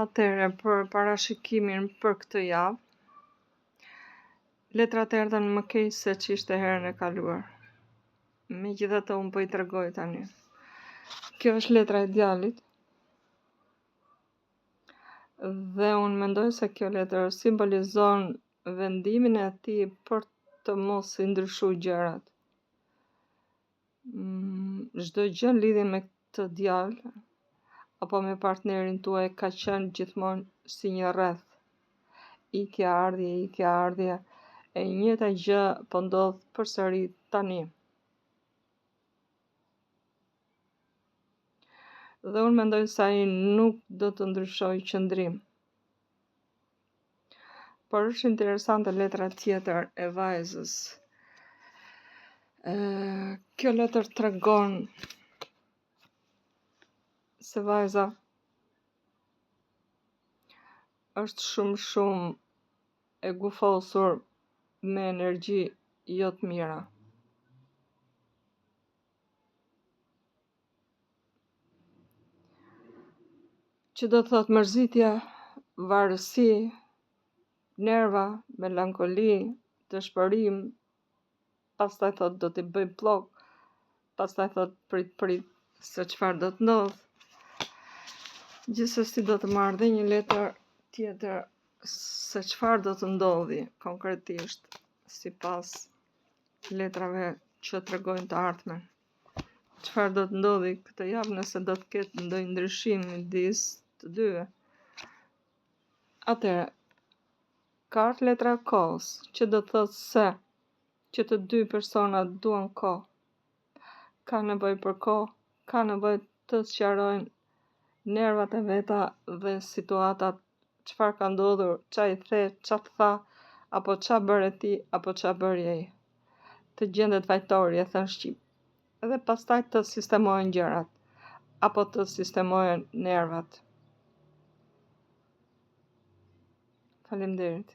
Atëherë, për parashikimin për këtë javë, letrat erdhen më keq se ç'ishte herën e kaluar. Megjithatë unë po i tregoj tani. Kjo është letra e djalit. Dhe unë mendoj se kjo letër simbolizon vendimin e tij për të mos i ndryshuar gjërat. Çdo gjë në lidhje me këtë djalë apo me partnerin tuaj ka qenë gjithmonë si një rreth. Ikja ardhje, e njëjta gjë po ndodh përsëri tani. Dhe unë mendoj se ai nuk do të ndryshojë qëndrim. Por është interesante letra tjetër e vajzës. Kjo letër tregon se vajza është shumë e gufosur me energji jo të mira. Që do të thotë mërzitje, varësi, nerva, melankoli, dëshpërim, pastaj thot do t'i bëj pllok, pastaj thot prit se çfarë do të ndodh. Gjithsesi do të marr dhe një letër tjetër se çfarë do të ndodhi konkretisht sipas letrave që tregojnë të ardhmen. Çfarë do të ndodhi këtë javë nëse do të ketë ndonjë ndryshim midis të dyve. Atëherë, ka ardhur letra e kohës, që do të thotë se që të dy personat duan kohë. Ka nevojë për kohë, ka nevojë të sqarojnë nervat e veta dhe situatat, çfarë ka ndodhur, ç'a i the, ç'a tha, apo ç'a bëre ti, apo ç'a bëri ai. Të gjendet fajtori, e thënë shqip. Dhe pastaj të sistemohen gjërat, apo të sistemohen nervat. Faleminderit.